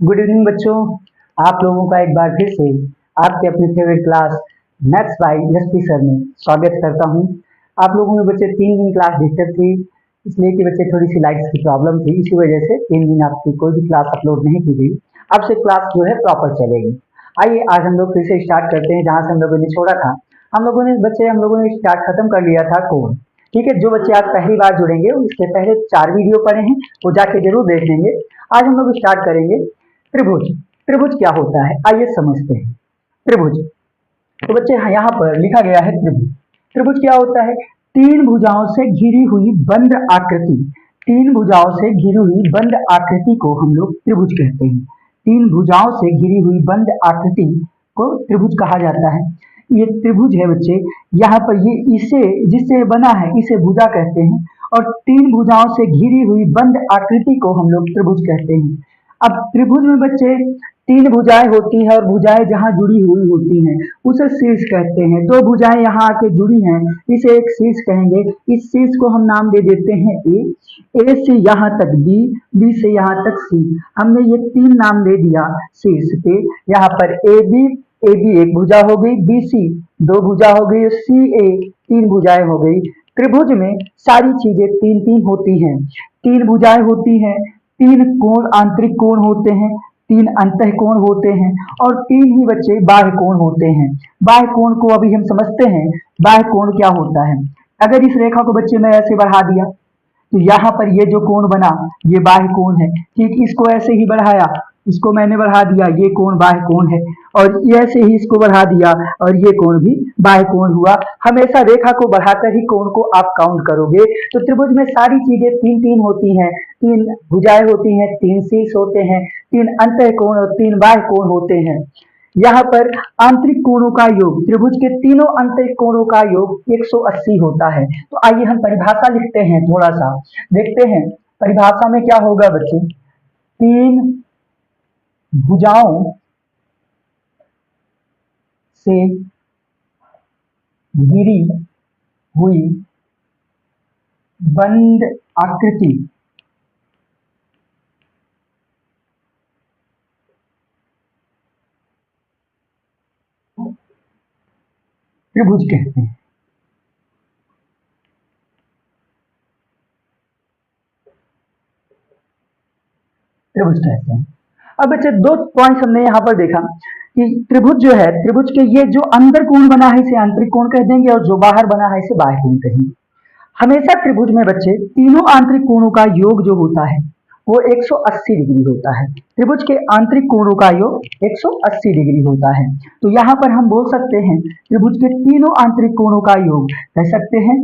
Good evening बच्चों। आप लोगों का एक बार फिर से आपके अपने favourite class maths by SP sir में स्वागत करता हूं। आप लोगों में बच्चे 3 दिन क्लास डिस्टर्ब थी, इसलिए कि बच्चे थोड़ी सी लाइट्स की प्रॉब्लम थी, इसी वजह से 3 दिन आपकी कोई भी क्लास अपलोड नहीं की गई। अब से क्लास जो है प्रॉपर चलेगी। आइए आज हम लोग फिर से स्टार्ट करते हैं जहाँ से हम लोगों ने छोड़ा था। हम लोगों ने स्टार्ट खत्म कर लिया था कोण। ठीक है, जो बच्चे आज पहली बार जुड़ेंगे उसके पहले 4 वीडियो पढ़े हैं, वो जाके जरूर देख लेंगे। आज हम लोग स्टार्ट करेंगे त्रिभुज। त्रिभुज क्या होता है आइए समझते हैं। त्रिभुज तो बच्चे यहाँ पर लिखा गया है त्रिभुज। त्रिभुज क्या होता है? 3 भुजाओं से घिरी हुई बंद आकृति। 3 भुजाओं से घिरी हुई बंद आकृति को हम लोग त्रिभुज कहते हैं। 3 भुजाओं से घिरी हुई बंद आकृति को त्रिभुज कहा जाता है। ये त्रिभुज है बच्चे, यहाँ पर ये इसे जिससे बना है इसे भुजा कहते हैं, और 3 भुजाओं से घिरी हुई बंद आकृति को हम लोग त्रिभुज कहते हैं। अब त्रिभुज में बच्चे 3 भुजाएं होती है, और भुजाएं जहां जुड़ी हुई होती हैं उसे शीर्ष कहते हैं। 2 भुजाएं यहाँ आके जुड़ी हैं, इसे एक शीर्ष कहेंगे। इस शीर्ष को हम नाम दे देते हैं ए से यहाँ तक बी, बी से यहाँ तक सी। हमने ये 3 नाम दे दिया शीर्ष पे। यहाँ पर ए बी एक भुजा हो गई, बी सी 2 भुजा हो गई, सी ए 3 भुजाएं हो गई। त्रिभुज में सारी चीजें 3 3 होती हैं। 3 भुजाएं होती हैं, 3 कोण आंतरिक कोण होते हैं, 3 अंतः कोण होते हैं, और 3 ही बच्चे बाह्य कोण होते हैं। बाह्य कोण को अभी हम समझते हैं। बाह्य कोण क्या होता है? अगर इस रेखा को बच्चे मैं ऐसे बढ़ा दिया तो यहाँ पर ये जो कोण बना ये बाह्य कोण है। ठीक, इसको ऐसे ही बढ़ाया, इसको मैंने बढ़ा दिया, ये कोण बाह्य कोण है, और ऐसे ही इसको बढ़ा दिया और ये कोण भी बाह्य कोण हुआ। हमेशा रेखा को बढ़ाकर ही कोण को आप काउंट करोगे। तो त्रिभुज में सारी चीजें 3 3 होती हैं। 3 भुजाएं होती हैं, 3 शीर्ष होते हैं, 3 अंतः कोण और 3 बाह्य कोण होते हैं। यहाँ पर आंतरिक कोणों का योग, त्रिभुज के तीनों आंतरिक कोणों का योग 180 होता है। तो आइए हम परिभाषा लिखते हैं, थोड़ा सा देखते हैं परिभाषा में क्या होगा बच्चे। 3 भुजाओं से घिरी हुई बंद आकृति त्रिभुज कहते हैं। त्रिभुज कहते हैं। अब बच्चे 2 पॉइंट्स हमने यहाँ पर देखा कि त्रिभुज जो है, त्रिभुज के ये जो अंदर कोण बना है इसे आंतरिक कोण कह देंगे, और जो बाहर बना है इसे बाह्य कोण कहेंगे। हमेशा त्रिभुज में बच्चे तीनों आंतरिक कोणों का योग जो होता है वो 180 डिग्री होता है। त्रिभुज के आंतरिक कोणों का योग 180 डिग्री होता है। तो यहाँ पर हम बोल सकते हैं त्रिभुज के तीनों आंतरिक कोणों का योग कह सकते हैं।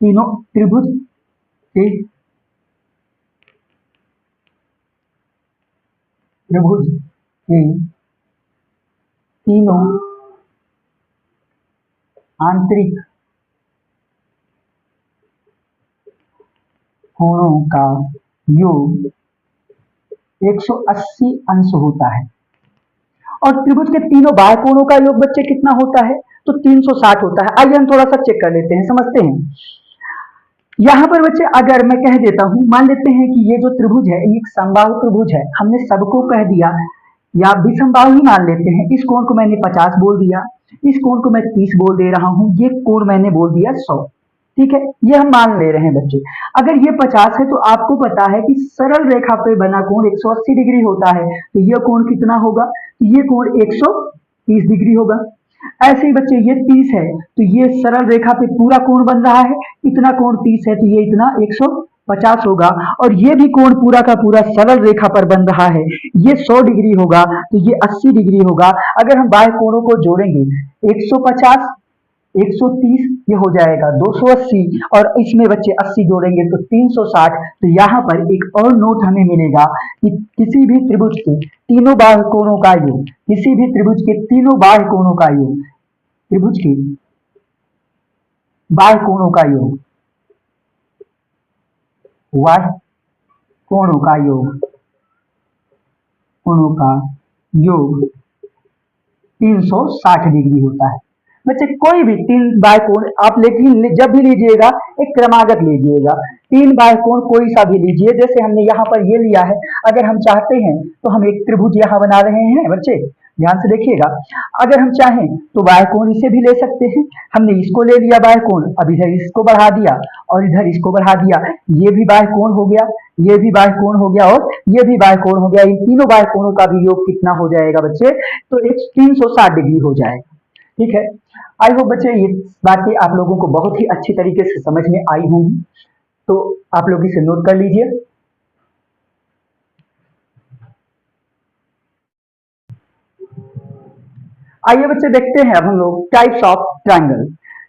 तीनों त्रिभुज के तीनों आंतरिक कोणों का योग 180 अंश होता है। और त्रिभुज के तीनों बाह्य कोणों का योग बच्चे कितना होता है? तो 360 होता है। आइए हम थोड़ा सा चेक कर लेते हैं, समझते हैं। यहाँ पर बच्चे अगर मैं कह देता हूं, मान लेते हैं कि ये जो त्रिभुज है एक समबाहु त्रिभुज है, हमने सबको कह दिया, या विषमबाहु ही मान लेते हैं। इस कोण को मैंने 50 बोल दिया, इस कोण को मैं 30 बोल दे रहा हूं, ये कोण मैंने बोल दिया 100। ठीक है, ये हम मान ले रहे हैं बच्चे। अगर ये 50 है तो आपको पता है कि सरल रेखा पे बना कोण 180 डिग्री होता है, तो ये कोण कितना होगा? ये कोण 130 डिग्री होगा। ऐसे ही बच्चे ये 30 है, तो ये सरल रेखा पे पूरा कोण बन रहा है, इतना कोण 30 है, तो ये इतना 150 होगा। और ये भी कोण पूरा का पूरा सरल रेखा पर बन रहा है, ये 100 डिग्री होगा, तो ये 80 डिग्री होगा। अगर हम बाह्य कोणों को जोड़ेंगे 150 130 ये हो जाएगा 280, और इसमें बच्चे 80 जोड़ेंगे तो 360। तो यहाँ पर एक और नोट हमें मिलेगा कि किसी भी त्रिभुज के तीनों बाह्य कोणों का योग, किसी भी त्रिभुज के तीनों बाह्य कोणों का योग, त्रिभुज के बाह्य कोणों का योग, बाह्य कोणों का योग 360 डिग्री होता है। बच्चे कोई भी 3 बाह्य कोण आप लेकिन जब भी लीजिएगा एक क्रमागत लीजिएगा। तीन बाह्यकोण कोई सा भी लीजिए, जैसे हमने यहाँ पर ये लिया है, अगर हम चाहते हैं तो हम एक त्रिभुज यहाँ बना रहे हैं बच्चे, ध्यान से देखिएगा। अगर हम चाहें तो बाह्यकोण इसे भी ले सकते हैं। हमने इसको ले लिया बाह्यकोण, अब इधर इसको बढ़ा दिया और इधर इसको बढ़ा दिया, ये भी बाह्यकोण हो गया, ये भी बाह्यकोण हो गया और ये भी बाह्यकोण हो गया। इन तीनों बाह्यकोणों का भी योग कितना हो जाएगा बच्चे? तो एक 360 डिग्री हो जाएगा। ठीक है, आई होप बच्चे ये बातें आप लोगों को बहुत ही अच्छी तरीके से समझ में आई होंगी, तो आप लोग इसे नोट कर लीजिए। आइए बच्चे देखते हैं अब हम लोग टाइप्स ऑफ ट्राइंगल,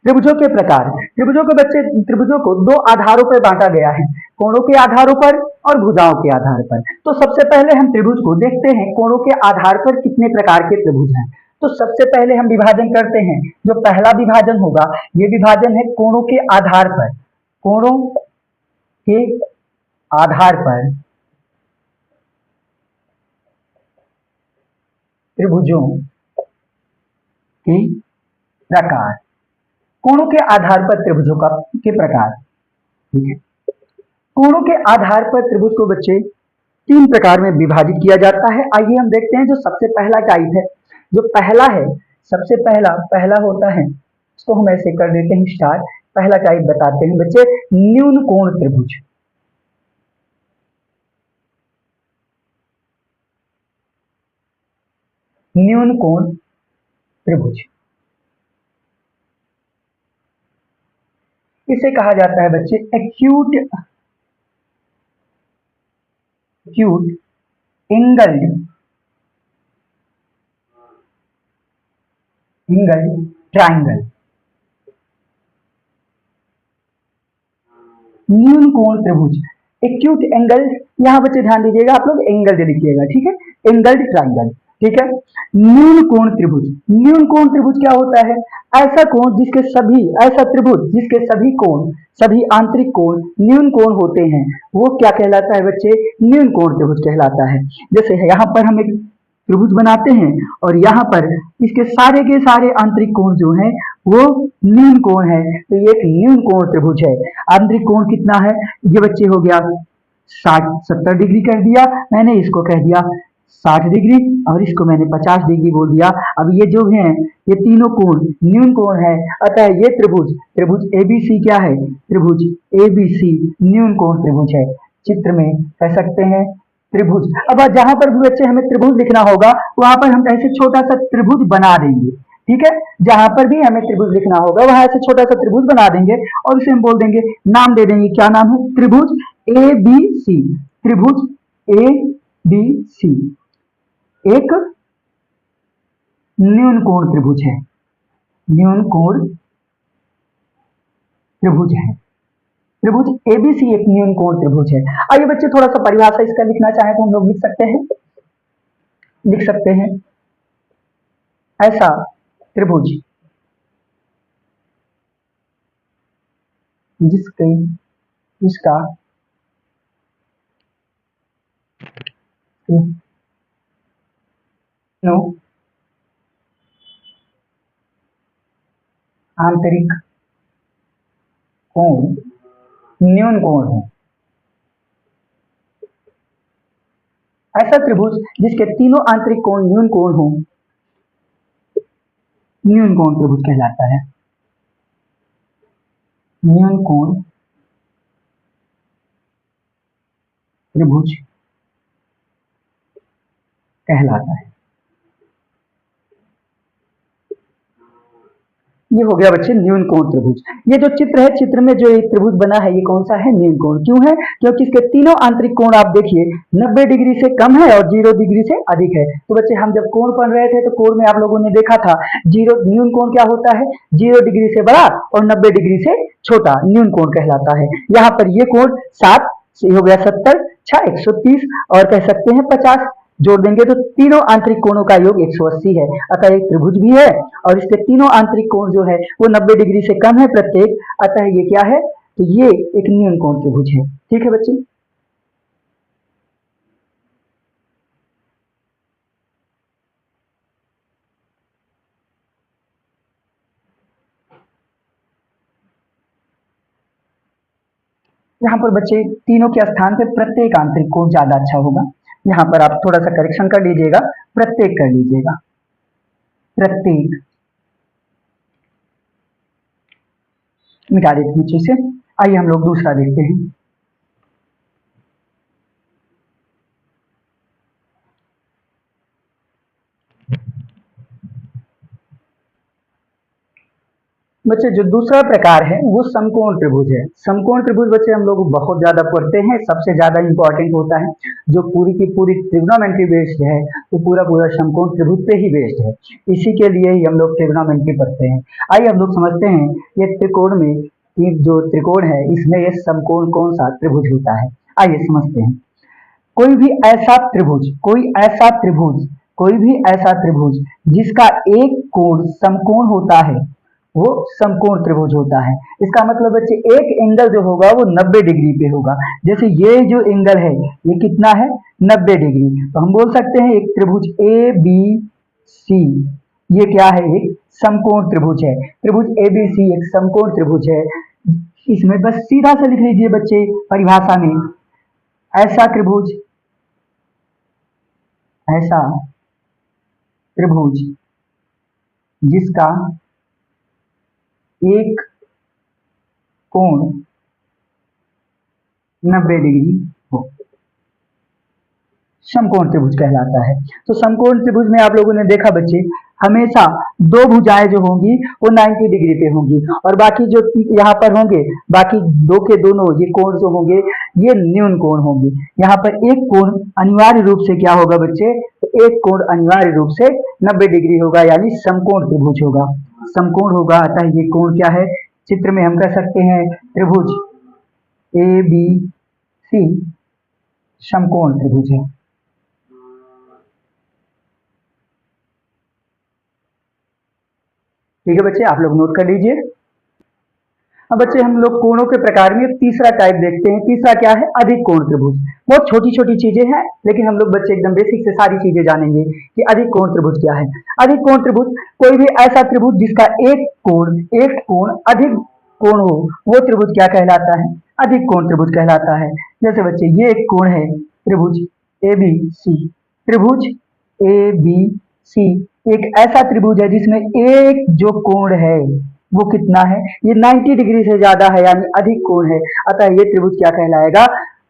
त्रिभुजों के प्रकार। त्रिभुजों के बच्चे, त्रिभुजों को दो आधारों पर बांटा गया है, कोणों के आधारों पर और भुजाओं के आधार पर। तो सबसे पहले हम त्रिभुज को देखते हैं, कोणों के आधार पर कितने प्रकार के त्रिभुज हैं। तो सबसे पहले हम विभाजन करते हैं, जो पहला विभाजन होगा ये विभाजन है कोणों के आधार पर, कोणों के आधार पर त्रिभुजों के प्रकार, कोणों के आधार पर त्रिभुजों का के प्रकार। ठीक है, कोणों के आधार पर त्रिभुज को बच्चे तीन प्रकार में विभाजित किया जाता है। आइए हम देखते हैं जो सबसे पहला टाइप है, जो पहला है, सबसे पहला पहला होता है, इसको हम ऐसे कर देते हैं स्टार। पहला टाइप बताते हैं बच्चे, न्यून कोण त्रिभुज। न्यून कोण त्रिभुज, इसे कहा जाता है बच्चे एक्यूट एक्यूट एंगल्ड ट्राइंगल। न्यून कोण त्रिभुज, एक्यूट एंगल, यहाँ बच्चे ध्यान दीजिएगा, आप लोग एंगल लिखिएगा, ठीक है, एंगल्ड ट्राइंगल। ठीक है, न्यून कोण त्रिभुज, न्यून कोण त्रिभुज क्या होता है? ऐसा कोण जिसके सभी, ऐसा त्रिभुज जिसके सभी कोण, सभी आंतरिक कोण न्यून कोण होते हैं, वो क्या कहलाता है बच्चे? न्यून कोण त्रिभुज कहलाता है। जैसे यहाँ पर हम एक त्रिभुज बनाते हैं और यहाँ पर इसके सारे के सारे आंतरिक कोण जो हैं वो न्यून कोण है, तो ये एक न्यून कोण त्रिभुज है। आंतरिक कोण कितना है? ये बच्चे हो गया 60-70 डिग्री कह दिया मैंने, इसको कह दिया 60 डिग्री और इसको मैंने 50 डिग्री बोल दिया। अब ये जो है ये तीनों कोण न्यून कोण है, अतः ये त्रिभुज, त्रिभुज एबीसी क्या है? त्रिभुज एबीसी न्यून कोण त्रिभुज है। चित्र में कह सकते हैं त्रिभुज। अब जहां पर भी बच्चे हमें त्रिभुज लिखना होगा वहां पर हम ऐसे छोटा सा त्रिभुज बना देंगे। ठीक है, जहां पर भी हमें त्रिभुज लिखना होगा वहां ऐसे छोटा सा त्रिभुज बना देंगे और उसे हम बोल देंगे, नाम दे देंगे, क्या नाम है? त्रिभुज ए बी सी। त्रिभुज ए बी सी एक न्यून कोण त्रिभुज है, न्यून कोण त्रिभुज है। त्रिभुज एबीसी एक न्यून कोण त्रिभुज है। आइए बच्चे थोड़ा सा परिभाषा इसका लिखना चाहे तो हम लोग लिख सकते हैं, लिख सकते हैं ऐसा त्रिभुज जिसके जिसका आंतरिक कोण न्यून कोण है, ऐसा त्रिभुज जिसके तीनों आंतरिक कोण न्यून कोण हो, न्यून कोण त्रिभुज कहलाता है। न्यून कोण त्रिभुज कहलाता है। ये हो गया बच्चे न्यून कोण त्रिभुज। ये जो चित्र है, चित्र में जो एक त्रिभुज बना है ये कौन सा है? न्यून कोण। क्यों है? क्योंकि इसके तीनों आंतरिक कोण आप देखिए 90 डिग्री से कम है और 0 डिग्री से अधिक है। तो बच्चे हम जब कोण पढ़ रहे थे तो कोण में आप लोगों ने देखा था जीरो, न्यून कोण क्या होता है? 0 डिग्री से बड़ा और 90 डिग्री से छोटा न्यून कोण कहलाता है। यहाँ पर ये कोण 7 हो गया 70, 6 130 और कह सकते हैं 50 जोड़ देंगे तो तीनों आंतरिक कोणों का योग 180 है। अतः एक त्रिभुज भी है और इसके तीनों आंतरिक कोण जो है वो 90 डिग्री से कम है प्रत्येक, अतः ये क्या है? तो ये एक न्यून कोण त्रिभुज है। ठीक है बच्चे, यहाँ पर बच्चे तीनों के स्थान पे प्रत्येक आंतरिक कोण ज्यादा अच्छा होगा। यहाँ पर आप थोड़ा सा करेक्शन कर लीजिएगा, प्रत्येक कर लीजिएगा, प्रत्येक मिटा देते हैं नीचे से। आइए हम लोग दूसरा देखते हैं। बच्चे जो दूसरा प्रकार है वो समकोण त्रिभुज है। समकोण त्रिभुज बच्चे हम लोग बहुत ज्यादा पढ़ते हैं, सबसे ज्यादा इंपॉर्टेंट होता है। जो पूरी की पूरी ट्रिग्नोमेट्री बेस्ड है वो पूरा पूरा समकोण त्रिभुज पे ही बेस्ड है, इसी के लिए ही हम लोग ट्रिग्नोमेट्री पढ़ते हैं। आइए हम लोग समझते हैं ये त्रिकोण में, ये जो त्रिकोण है इसमें ये समकोण कौन सा त्रिभुज होता है। आइए समझते हैं। कोई भी ऐसा त्रिभुज, कोई भी ऐसा त्रिभुज जिसका एक कोण समकोण होता है वो समकोण त्रिभुज होता है। इसका मतलब बच्चे एक एंगल जो होगा वो 90 डिग्री पे होगा। जैसे ये जो एंगल है ये कितना है, 90 डिग्री। तो हम बोल सकते हैं एक त्रिभुज ए बी सी, ये क्या है, एक समकोण त्रिभुज है। त्रिभुज ए बी सी एक समकोण त्रिभुज है। इसमें बस सीधा सा लिख लीजिए बच्चे परिभाषा में, ऐसा त्रिभुज, ऐसा त्रिभुज जिसका एक कोण 90 डिग्री हो, समकोण त्रिभुज कहलाता है। तो समकोण त्रिभुज में आप लोगों ने देखा बच्चे हमेशा दो भुजाएं जो होंगी वो 90 डिग्री पे होंगी, और बाकी जो यहाँ पर होंगे बाकी दो के दोनों ये कोण जो होंगे ये न्यून कोण होंगे। यहाँ पर एक कोण अनिवार्य रूप से क्या होगा बच्चे, तो एक कोण अनिवार्य रूप से 90 डिग्री होगा, यानी समकोण त्रिभुज होगा, समकोण होगा। अतः ये कोण क्या है, चित्र में हम कह सकते हैं त्रिभुज ए बी सी समकोण त्रिभुज है। ठीक है बच्चे, आप लोग नोट कर लीजिए। अब बच्चे हम लोग कोणों के प्रकार में तीसरा टाइप देखते हैं। तीसरा क्या है, अधिक कोण त्रिभुज। बहुत छोटी छोटी चीजें हैं लेकिन हम लोग बच्चे एकदम बेसिक से सारी चीजें जानेंगे कि अधिक कोण त्रिभुज क्या है। अधिक कोण त्रिभुज कोई भी ऐसा त्रिभुज जिसका एक कोण अधिक कोण हो वो त्रिभुज क्या कहलाता है, अधिक कोण त्रिभुज कहलाता है। जैसे बच्चे ये एक कोण है त्रिभुज ए बी सी, त्रिभुज ए बी सी एक ऐसा त्रिभुज है जिसमें एक जो कोण है वो कितना है, ये 90 डिग्री से ज्यादा है, यानी अधिक कोण है। अतः ये त्रिभुज क्या कहलाएगा,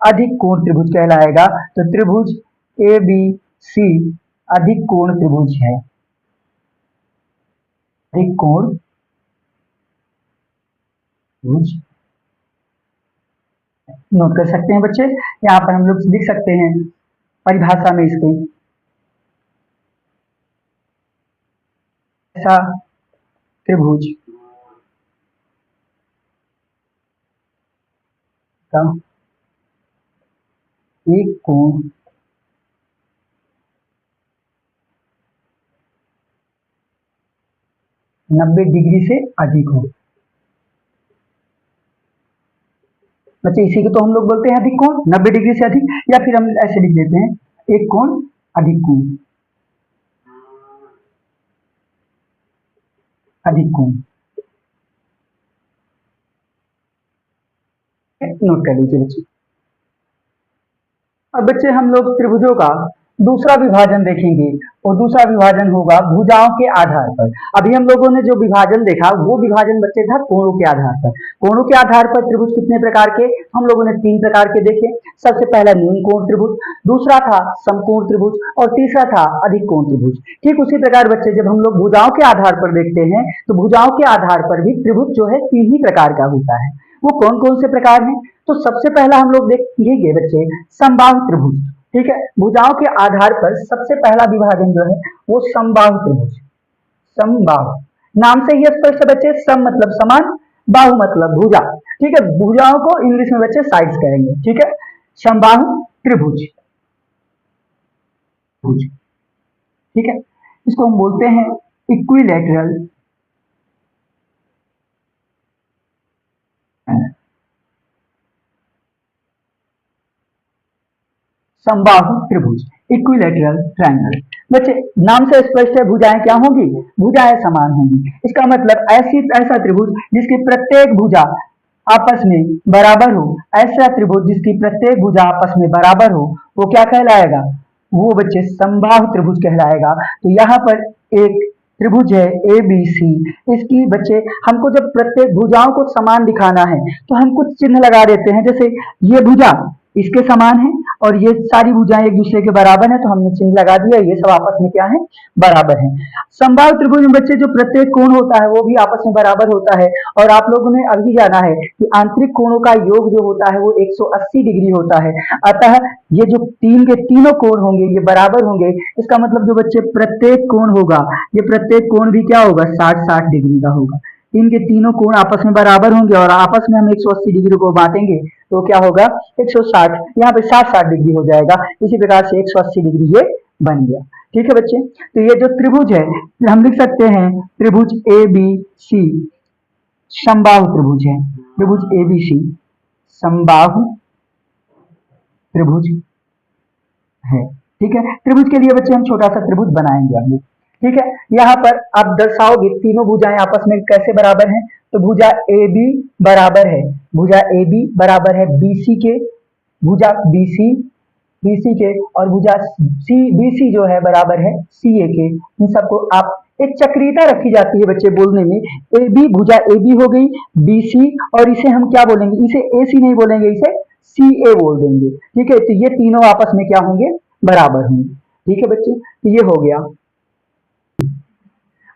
अधिक कोण त्रिभुज कहलाएगा। तो त्रिभुज ए बी सी अधिक कोण त्रिभुज है, अधिक कोण त्रिभुज। नोट कर सकते हैं बच्चे, यहाँ पर हम लोग लिख सकते हैं परिभाषा में इसके, ऐसा त्रिभुज का एक कोण नब्बे डिग्री से अधिक हो। बच्चे इसी को तो हम लोग बोलते हैं अधिक कोण, 90 डिग्री से अधिक, या फिर हम ऐसे लिख देते हैं एक कोण अधिक कोण, अधिक कोण। नोट कर लीजिए बच्चे। अब बच्चे हम लोग त्रिभुजों का दूसरा विभाजन देखेंगे, और दूसरा विभाजन होगा भुजाओं के आधार पर। अभी हम लोगों ने जो विभाजन देखा वो विभाजन बच्चे था कोणों के आधार पर। कोणों के आधार पर त्रिभुज कितने प्रकार के, हम लोगों ने 3 प्रकार के देखे। सबसे पहला न्यून कोण त्रिभुज, दूसरा था समकोण त्रिभुज, और तीसरा था अधिक कोण त्रिभुज। ठीक उसी प्रकार बच्चे जब हम लोग भुजाओं के आधार पर देखते हैं तो भुजाओं के आधार पर भी त्रिभुज जो है 3 ही प्रकार का होता है। वो कौन कौन से प्रकार हैं, तो सबसे पहला हम लोग देखेंगे बच्चे समबाहु त्रिभुज। ठीक है, भुजाओं के आधार पर सबसे पहला विभाजन जो है वो समबाहु त्रिभुज, समबाहु। नाम से ही स्पष्ट है बच्चे, सम मतलब समान, बाहु मतलब भुजा। ठीक है, भुजाओं को इंग्लिश में बच्चे साइड्स कहेंगे। ठीक है, समबाहु त्रिभुज। ठीक है, इसको हम बोलते हैं इक्विलैटरल समबाहु त्रिभुज, इक्विलैटरल ट्रायंगल। बच्चे नाम से स्पष्ट है भुजाएं क्या होंगी, भुजाएं समान होंगी। इसका मतलब ऐसा त्रिभुज जिसकी प्रत्येक भुजा आपस में बराबर हो, ऐसा त्रिभुज जिसकी प्रत्येक भुजा आपस में बराबर हो, वो क्या कहलाएगा? वो बच्चे समबाहु त्रिभुज कहलाएगा। तो यहाँ पर एक त्रिभुज है ए बी सी, इसकी बच्चे हमको जब प्रत्येक भुजाओं को समान दिखाना है तो हम कुछ चिन्ह लगा देते हैं, जैसे ये भुजा इसके समान है और ये सारी भुजाएं एक दूसरे के बराबर है, तो हमने चिन्ह लगा दिया, ये सब आपस में क्या है? बराबर है। समबाहु त्रिभुज में बच्चे जो प्रत्येक कोण होता है वो भी आपस में बराबर होता है, और आप लोगों ने अभी जाना है कि आंतरिक कोणों का योग जो होता है वो 180 डिग्री होता है। अतः ये जो तीन के तीनों कोण होंगे ये बराबर होंगे, इसका मतलब जो बच्चे प्रत्येक कोण होगा, ये प्रत्येक कोण भी क्या होगा? 60-60 डिग्री का होगा। इनके तीनों कोण आपस में बराबर होंगे और आपस में हम 180 डिग्री को बांटेंगे तो क्या होगा? 160, यहाँ पे 60-60 डिग्री हो जाएगा। इसी प्रकार से 180 डिग्री ये बन गया। ठीक है बच्चे, तो ये जो त्रिभुज है हम लिख सकते हैं त्रिभुज ए बी सी समबाहु त्रिभुज है। त्रिभुज ए बी सी समबाहु त्रिभुज है। ठीक है, त्रिभुज के लिए बच्चे हम छोटा सा त्रिभुज बनाएंगे हम लोग। ठीक है, यहाँ पर आप दर्शाओगे तीनों भुजाएं आपस में कैसे बराबर हैं, तो भुजा ए बी बराबर है, भुजा ए बी बराबर है बीसी के, भुजा बीसी बीसी के, और भुजा सी बीसी जो है बराबर है सीए के। इन सबको आप एक चक्रीयता रखी जाती है बच्चे बोलने में, ए बी भुजा ए बी हो गई बीसी, और इसे हम क्या बोलेंगे? इसे ए सी नहीं बोलेंगे, इसे सी ए बोल देंगे। ठीक है, तो ये तीनों आपस में क्या होंगे? बराबर होंगे। ठीक है बच्चे, तो ये हो गया।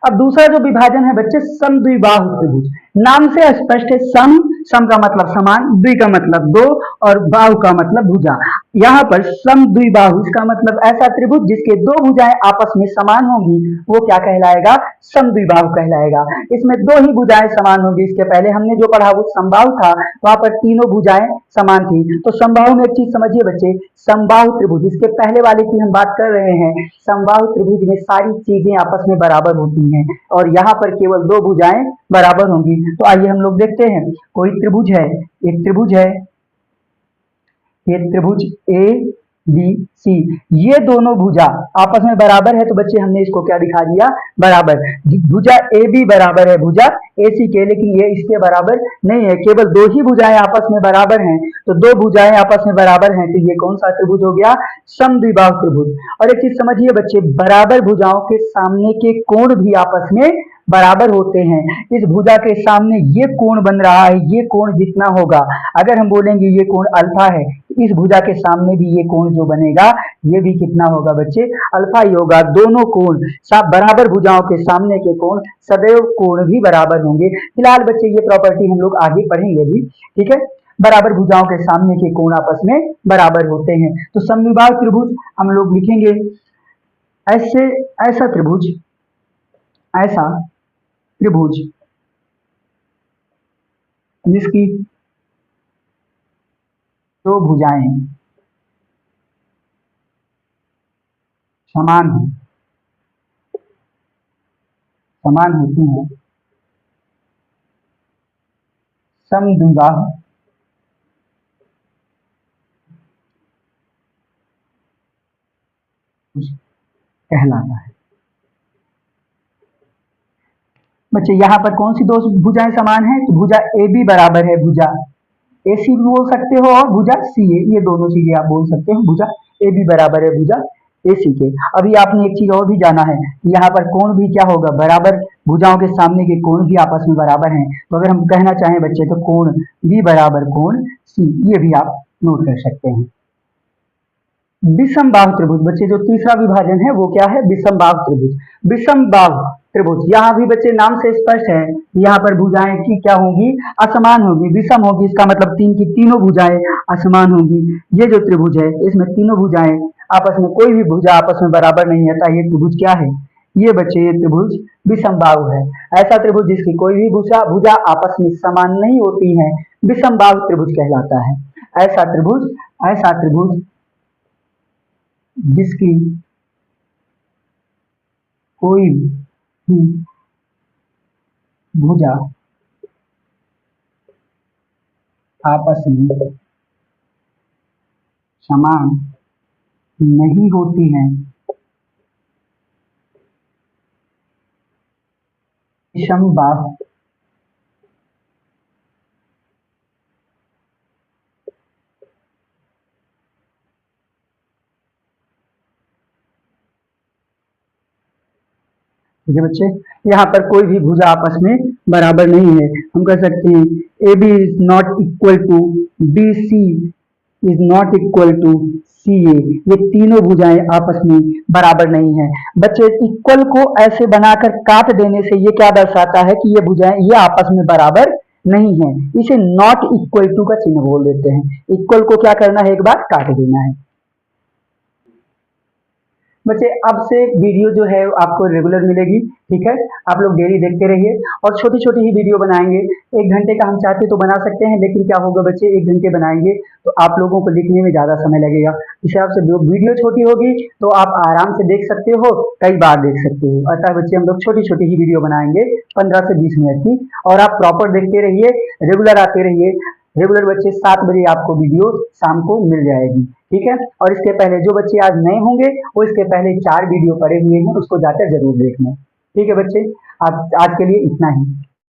अब दूसरा जो विभाजन है बच्चे समद्विबाहु त्रिभुज, नाम से स्पष्ट है, सम सम का मतलब समान, द्वि का मतलब दो, और बाहु का मतलब भुजा। यहाँ पर समद्विबाहु इसका मतलब ऐसा त्रिभुज जिसके दो भुजाएं आपस में समान होंगी वो क्या कहलाएगा? समद्विबाहु कहलाएगा। इसमें दो ही भुजाएं समान होंगी। इसके पहले हमने जो पढ़ा वो समबाहु था, वहां पर तीनों भुजाएं समान थी। तो समबाहु में एक चीज समझिए बच्चे, समबाहु त्रिभुज, इसके पहले वाले की हम बात कर रहे हैं, समबाहु त्रिभुज में सारी चीजें आपस में बराबर होती हैं और यहाँ पर केवल दो भुजाएं बराबर होंगी। तो आइए हम लोग देखते हैं, कोई त्रिभुज है, एक त्रिभुज है, ये त्रिभुज ए बी सी, ये दोनों भुजा आपस में बराबर है, तो बच्चे हमने इसको क्या दिखा दिया? बराबर। भुजा ए बी बराबर है भुजा ए सी के, लेकिन ये इसके बराबर नहीं है, केवल दो ही भुजाएं आपस में बराबर हैं, तो दो भुजाएं आपस में बराबर हैं, तो ये कौन सा त्रिभुज हो गया? समद्विबाहु त्रिभुज। और एक चीज समझिए बच्चे, बराबर भुजाओं के सामने के कोण भी आपस में बराबर होते हैं। इस भुजा के सामने ये कोण बन रहा है, ये कोण जितना होगा, अगर हम बोलेंगे ये कोण अल्फा है, इस भुजा के सामने भी ये कोण जो बनेगा ये भी कितना होगा बच्चे? अल्फा ही होगा। दोनों कोण बराबर भुजाओं के सामने के कोण सदैव कोण भी बराबर होंगे। फिलहाल बच्चे ये प्रॉपर्टी हम लोग आगे पढ़ेंगे भी। ठीक है, बराबर भुजाओं के सामने के कोण आपस में बराबर होते हैं। तो समद्विबाहु त्रिभुज हम लोग लिखेंगे ऐसे, ऐसा त्रिभुज, ऐसा त्रिभुज जिसकी दो भुजाएं समान हैं, समान होती हैं, समद्विबाहु कहलाता है। बच्चे यहाँ पर कौन सी दो भुजाएं समान हैं? तो भुजा ए बी बराबर है भुजा ए सी भी बोल सकते हो, और भुजा सी ए, ये दोनों चीजें आप बोल सकते हो। भुजा ए बी बराबर है भुजा ए सी के। अभी आपने एक चीज और भी जाना है, यहाँ पर कोण भी क्या होगा? बराबर भुजाओं के सामने के कोण भी आपस में बराबर हैं। तो अगर हम कहना चाहें बच्चे तो कोण बी बराबर कोण सी, ये भी आप नोट कर सकते हैं। विषम बाहु त्रिभुज, बच्चे जो तीसरा विभाजन है वो क्या है? विषम बाहु त्रिभुज। विषम बाहु त्रिभुज, यहाँ भी बच्चे नाम से स्पष्ट है, यहाँ पर भुजाएं की क्या होंगी? असमान होगी, विषम होगी, इसका मतलब तीन की तीनों भुजाएं असमान होंगी। ये जो त्रिभुज है इसमें तीनों भुजाएं आपस में, कोई भी भुजा आपस में बराबर नहीं है, ये त्रिभुज क्या है? ये बच्चे ये त्रिभुज विषम बाहु है। ऐसा त्रिभुज जिसकी कोई भी भुजा भुजा आपस में समान नहीं होती है, विषम बाहु त्रिभुज कहलाता है। ऐसा त्रिभुज, ऐसा त्रिभुज जिसकी कोई भी भुजा आपस में समान नहीं होती हैं, विषम बाहु ठीक है बच्चे, यहाँ पर कोई भी भुजा आपस में बराबर नहीं है। हम कह सकते हैं A B is not equal to B C is not equal to C A, ये तीनों भुजाएं आपस में बराबर नहीं है। बच्चे इक्वल को ऐसे बनाकर काट देने से ये क्या दर्शाता है कि ये भुजाएं ये आपस में बराबर नहीं है, इसे नॉट इक्वल टू का चिन्ह बोल देते हैं। इक्वल को क्या करना है, एक बार काट देना है। बच्चे अब से वीडियो जो है आपको रेगुलर मिलेगी, ठीक है, आप लोग डेली देखते रहिए और छोटी छोटी ही वीडियो बनाएंगे। 1 घंटे का हम चाहते तो बना सकते हैं, लेकिन क्या होगा बच्चे, 1 घंटे बनाएंगे तो आप लोगों को लिखने में ज़्यादा समय लगेगा। इस हिसाब से वीडियो छोटी होगी तो आप आराम से देख सकते हो, कई बार देख सकते हो। अतः बच्चे हम लोग छोटी छोटी ही वीडियो बनाएंगे 15 से 20 मिनट की, और आप प्रॉपर देखते रहिए, रेगुलर आते रहिए। रेगुलर बच्चे 7 बजे आपको वीडियो शाम को मिल जाएगी, ठीक है। और इसके पहले जो बच्चे आज नए होंगे वो इसके पहले 4 वीडियो पड़े हुए हैं, उसको जाकर जरूर देखना, ठीक है बच्चे। आज के लिए इतना ही।